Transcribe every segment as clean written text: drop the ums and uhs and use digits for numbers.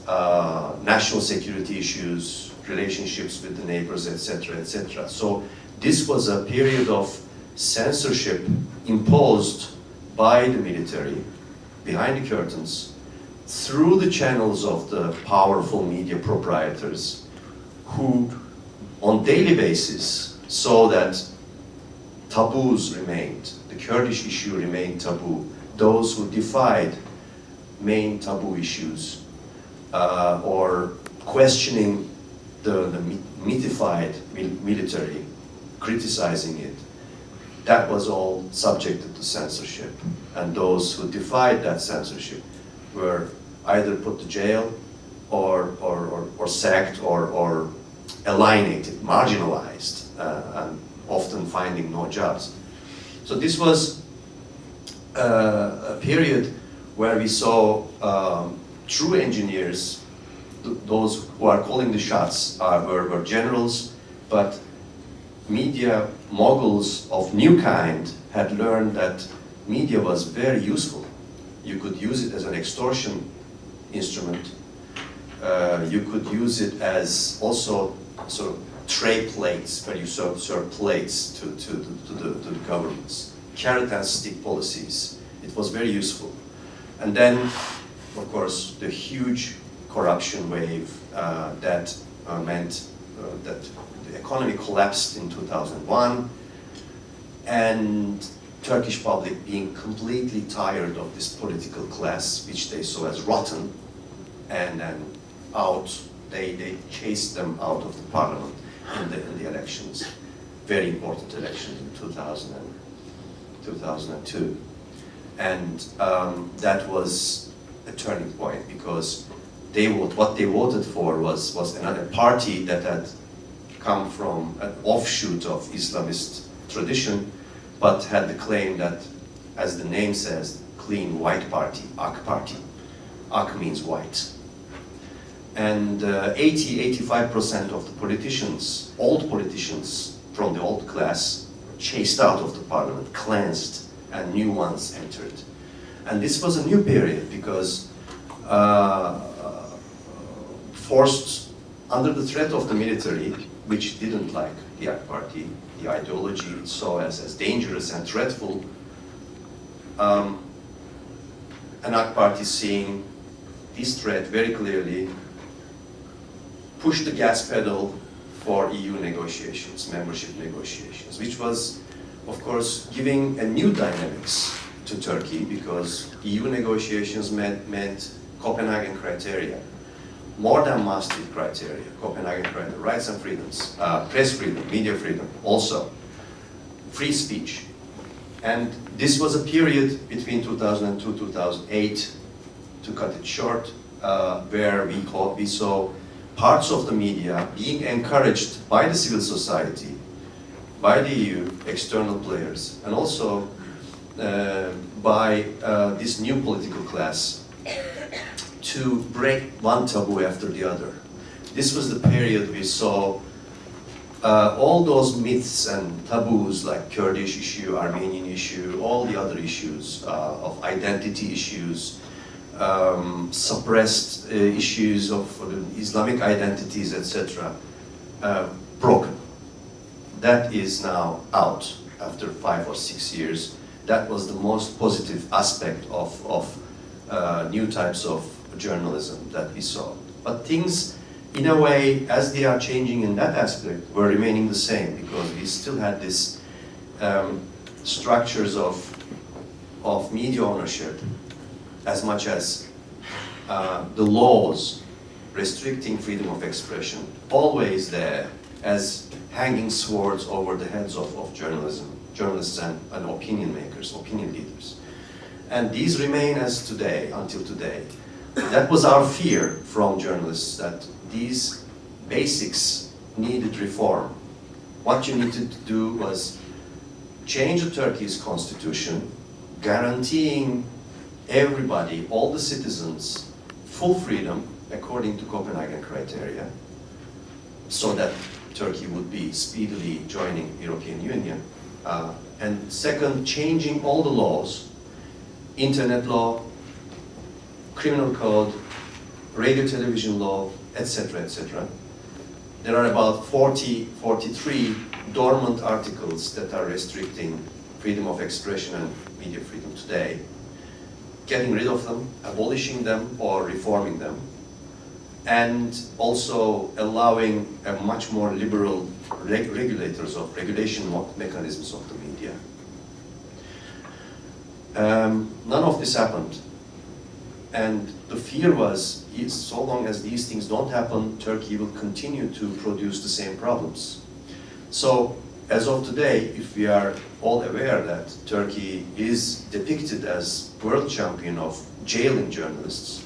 national security issues, relationships with the neighbors, etc., etc. So this was a period of censorship imposed by the military behind the curtains through the channels of the powerful media proprietors who on daily basis saw that taboos remained, the Kurdish issue remained taboo. Those who defied main taboo issues or questioning the mythified military, criticizing it, that was all subjected to censorship. And those who defied that censorship were either put to jail or sacked or alienated, marginalized, and often finding no jobs. So this was a period where we saw true engineers, those who are calling the shots were generals, but media moguls of new kind had learned that media was very useful. You could use it as an extortion instrument. You could use it as also sort of tray plates, where you serve plates to the governments. Carrot and stick policies. It was very useful. And then, of course, the huge corruption wave that meant that the economy collapsed in 2001, and Turkish public being completely tired of this political class, which they saw as rotten, and then they chased them out of the parliament in the elections, very important elections in 2000 and 2002. And that was a turning point, because what they voted for was another party that had come from an offshoot of Islamist tradition, but had the claim that, as the name says, clean white party, AK party. AK means white. And 80–85% of the politicians, old politicians from the old class, chased out of the parliament, cleansed, and new ones entered. And this was a new period, because forced under the threat of the military, which didn't like the AK party, the ideology it saw as dangerous and threatful, an AK party, seeing this threat very clearly, pushed the gas pedal for EU negotiations, membership negotiations, which was, of course, giving a new dynamics to Turkey, because EU negotiations meant Copenhagen criteria, more than Maastricht criteria, Copenhagen criteria, rights and freedoms, press freedom, media freedom, also free speech. And this was a period between 2002–2008, to cut it short, where we saw parts of the media being encouraged by the civil society, by the EU, external players, and also by this new political class, to break one taboo after the other. This was the period we saw all those myths and taboos, like Kurdish issue, Armenian issue, all the other issues of identity issues, suppressed issues of Islamic identities, etc., broken. That is now out after 5 or 6 years. That was the most positive aspect of new types of journalism that we saw. But things, in a way, as they are changing in that aspect, were remaining the same, because we still had this structures of media ownership, as much as the laws restricting freedom of expression, always there as hanging swords over the heads of journalists and opinion makers, opinion leaders. And these remain as today, until today. That was our fear from journalists, that these basics needed reform. What you needed to do was change the Turkey's constitution, guaranteeing everybody, all the citizens, full freedom according to Copenhagen criteria, so that Turkey would be speedily joining the European Union. And second, changing all the laws, internet law, criminal code, radio television law, etc., etc. There are about 43 dormant articles that are restricting freedom of expression and media freedom today. Getting rid of them, abolishing them, or reforming them, and also allowing a much more liberal regulation mechanisms of the media. None of this happened. And the fear was, so long as these things don't happen, Turkey will continue to produce the same problems. So, as of today, if we are all aware that Turkey is depicted as world champion of jailing journalists,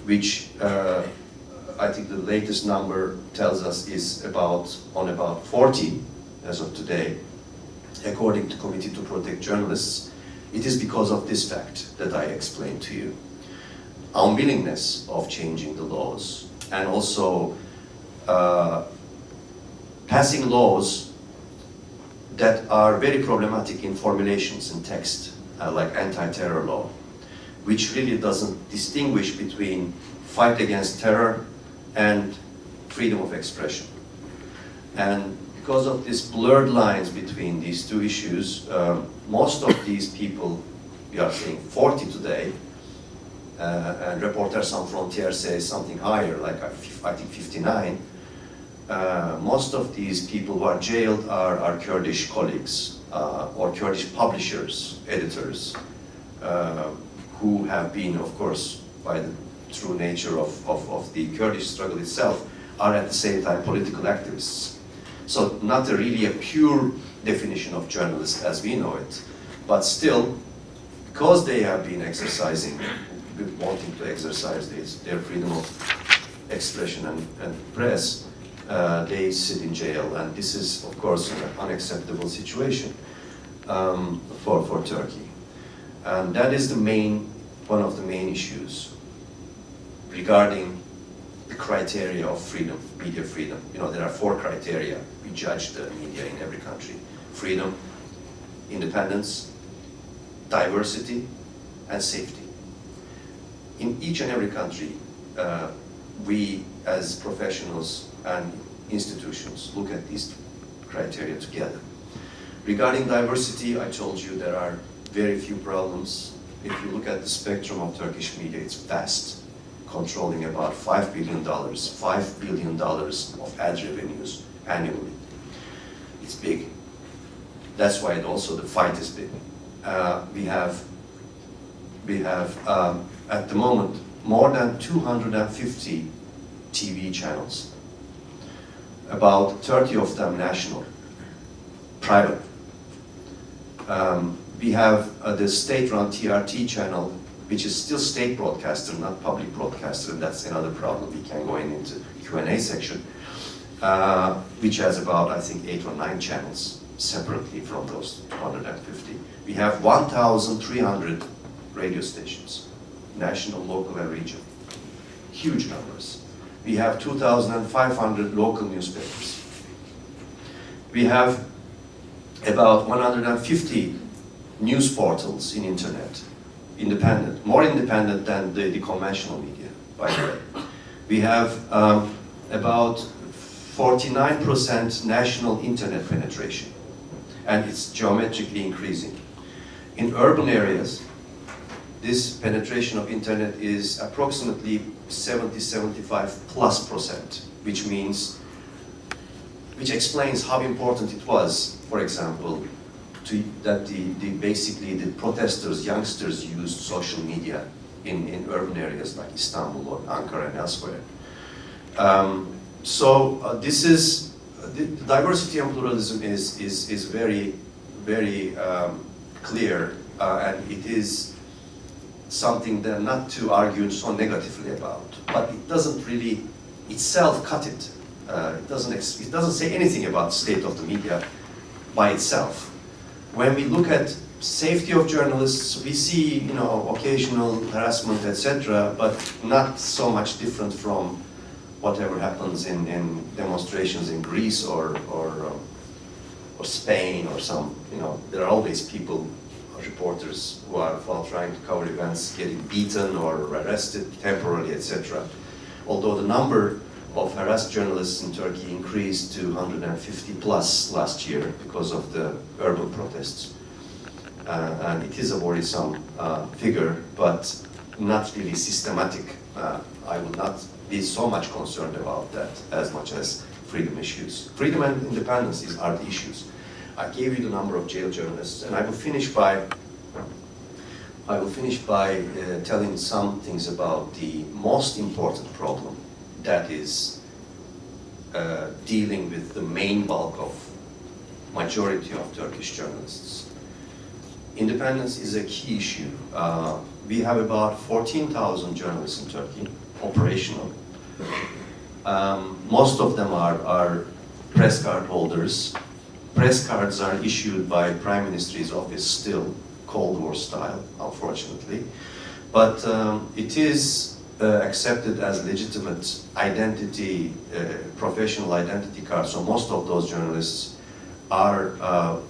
which I think the latest number tells us is about 40 as of today, according to Committee to Protect Journalists, it is because of this fact that I explained to you. Unwillingness of changing the laws, and also passing laws that are very problematic in formulations and text, like anti-terror law, which really doesn't distinguish between fight against terror and freedom of expression. And because of these blurred lines between these two issues, most of these people, we are saying 40 today, and Reporters Sans Frontières says something higher, like I think 59. Most of these people who are jailed are Kurdish colleagues or Kurdish publishers, editors, who have been, of course, by the true nature of the Kurdish struggle itself, are at the same time political activists. So not really a pure definition of journalist as we know it, but still, because they have been exercising, wanting to exercise their freedom of expression and press, they sit in jail, and this is, of course, an unacceptable situation for Turkey. And that is one of the main issues regarding the criteria of freedom, media freedom. You know, there are 4 criteria we judge the media in every country: freedom, independence, diversity, and safety. In each and every country, we as professionals and institutions look at these criteria together. Regarding diversity, I told you there are very few problems. If you look at the spectrum of Turkish media, it's vast, controlling about $5 billion of ad revenues annually. It's big. That's why also the fight is big. We have at the moment more than 250 TV channels, about 30 of them national, private. We have the state-run TRT channel, which is still state broadcaster, not public broadcaster, and that's another problem. We can go into Q&A section, which has about, I think, 8 or 9 channels separately from those 250. We have 1,300 radio stations, national, local, and regional. Huge numbers. We have 2,500 local newspapers. We have about 150 news portals in internet, independent, more independent than the conventional media, by the way. We have about 49% national internet penetration, and it's geometrically increasing. In urban areas, this penetration of internet is approximately 70-75+%, which explains how important it was, for example, that basically the protesters, youngsters used social media in urban areas like Istanbul or Ankara and elsewhere. This is, the diversity and pluralism is very, very clear, and it is something that not to argue so negatively about, but it doesn't really itself cut it. It doesn't say anything about the state of the media by itself. When we look at safety of journalists, we see, you know, occasional harassment, etc., but not so much different from whatever happens in demonstrations in Greece or Spain or some, you know, there are always people reporters who are, while trying to cover events, getting beaten or arrested temporarily, etc. Although the number of harassed journalists in Turkey increased to 150 plus last year because of the urban protests. And it is a worrisome figure, but not really systematic. I will not be so much concerned about that as much as freedom issues. Freedom and independence are the issues. I gave you the number of jail journalists, and I will finish by telling some things about the most important problem, that is dealing with the main bulk of majority of Turkish journalists. Independence is a key issue. We have about 14,000 journalists in Turkey, operational. Most of them are press card holders. Press cards are issued by Prime Minister's office still, Cold War style, unfortunately. But it is accepted as legitimate identity, professional identity card. So most of those journalists are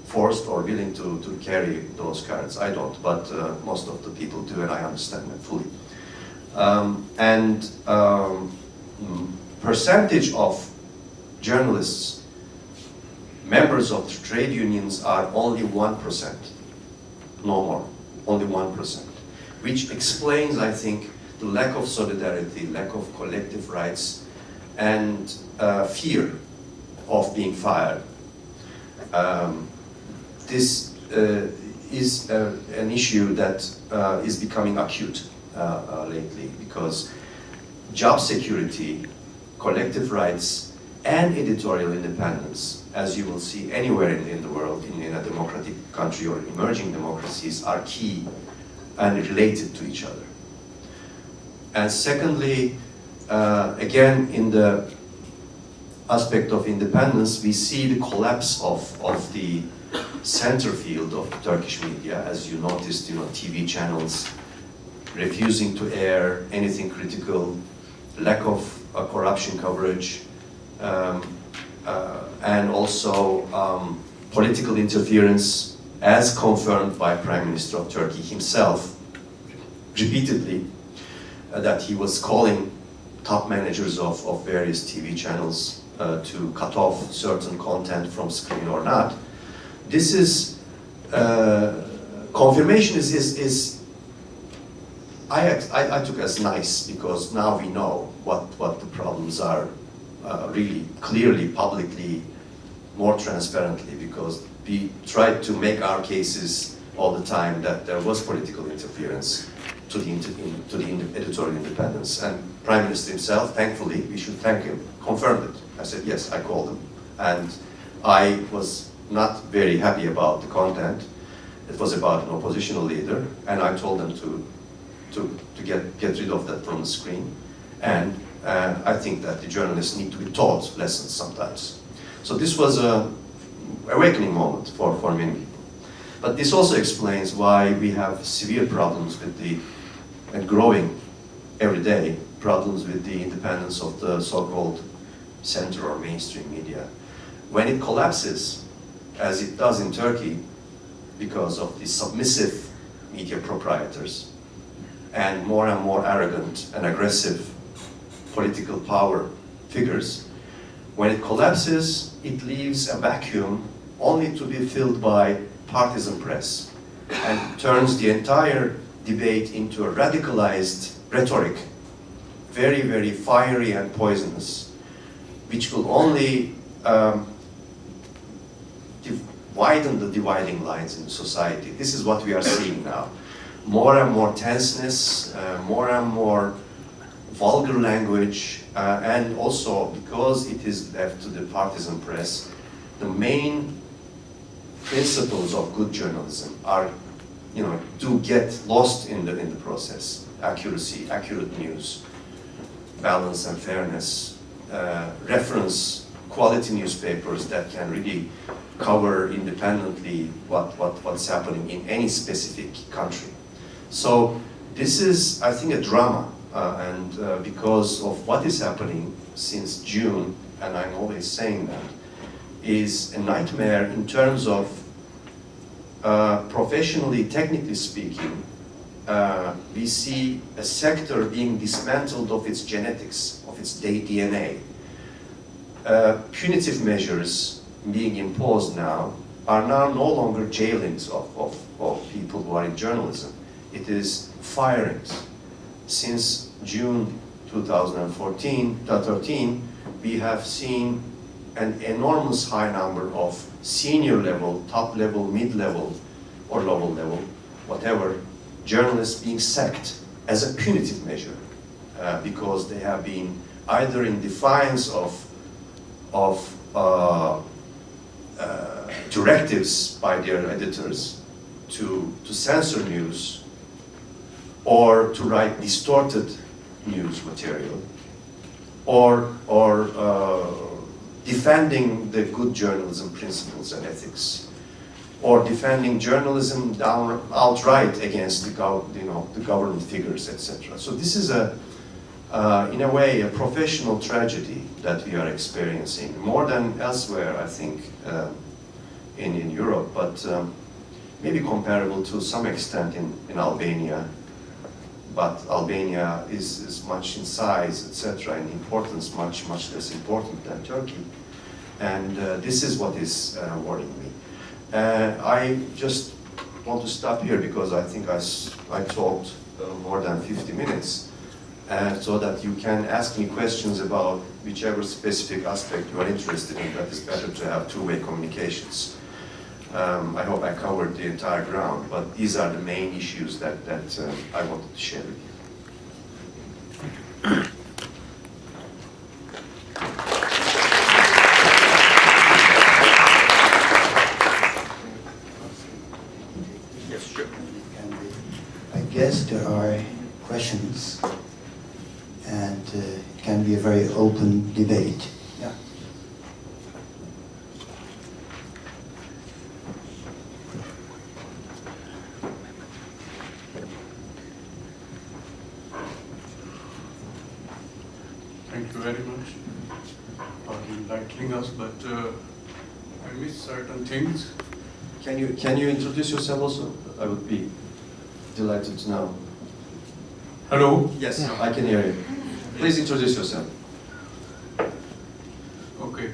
forced or willing to carry those cards. I don't, but most of the people do, and I understand that fully. Percentage of journalists, members of the trade unions, are only 1%, no more, only 1%, which explains, I think, the lack of solidarity, lack of collective rights, and fear of being fired. This is an issue that is becoming acute lately, because job security, collective rights, and editorial independence, as you will see anywhere in the world, in a democratic country or emerging democracies, are key and related to each other. And secondly, again, in the aspect of independence, we see the collapse of the center field of the Turkish media, as you noticed, TV channels refusing to air anything critical, lack of corruption coverage, and also political interference, as confirmed by Prime Minister of Turkey himself repeatedly, that he was calling top managers of various TV channels to cut off certain content from screen or not. This is confirmation is I took as nice, because now we know what the problems are really clearly, publicly, more transparently, because we tried to make our cases all the time that there was political interference to the editorial independence. And Prime Minister himself, thankfully, we should thank him, confirmed it. I said, yes, I called him. And I was not very happy about the content. It was about an oppositional leader, and I told them to get rid of that from the screen. And I think that the journalists need to be taught lessons sometimes. So this was an awakening moment for many people. But this also explains why we have severe problems with and growing every day, problems with the independence of the so-called center or mainstream media. When it collapses, as it does in Turkey, because of the submissive media proprietors and more arrogant and aggressive political power figures, when it collapses, it leaves a vacuum only to be filled by partisan press, and turns the entire debate into a radicalized rhetoric, very, very fiery and poisonous, which will only widen the dividing lines in society. This is what we are seeing now. More and more tenseness, more and more vulgar language, and also because it is left to the partisan press, the main principles of good journalism are, do get lost in the process. Accuracy, accurate news, balance and fairness, reference quality newspapers that can really cover independently what's happening in any specific country. So this is, I think, a drama, and because of what is happening since June, and I'm always saying that, is a nightmare in terms of professionally, technically speaking, we see a sector being dismantled of its genetics, of its DNA. Punitive measures being imposed now are now no longer jailings of people who are in journalism. It is firings. Since June 2013, we have seen an enormous high number of senior level, top level, mid level, or lower level, whatever, journalists being sacked as a punitive measure because they have been either in defiance of directives by their editors to censor news or to write distorted news material or defending the good journalism principles and ethics, or defending journalism outright against the government figures, etc. So this is in a way, a professional tragedy that we are experiencing, more than elsewhere, I think, in Europe, but maybe comparable to some extent in Albania. But Albania is much in size, etc., and importance much less important than Turkey. And this is what is worrying me. I just want to stop here because I think I talked more than 50 minutes, so that you can ask me questions about whichever specific aspect you are interested in. That is better to have two-way communications. I hope I covered the entire ground, but these are the main issues that I wanted to share with you. Yes, sure. I guess there are questions, and it can be a very open debate. Yeah. Thank you very much for enlightening us, but I missed certain things. Can you introduce yourself also? I would be delighted to know. Hello? Yes, I can hear you. Please introduce yourself. Okay.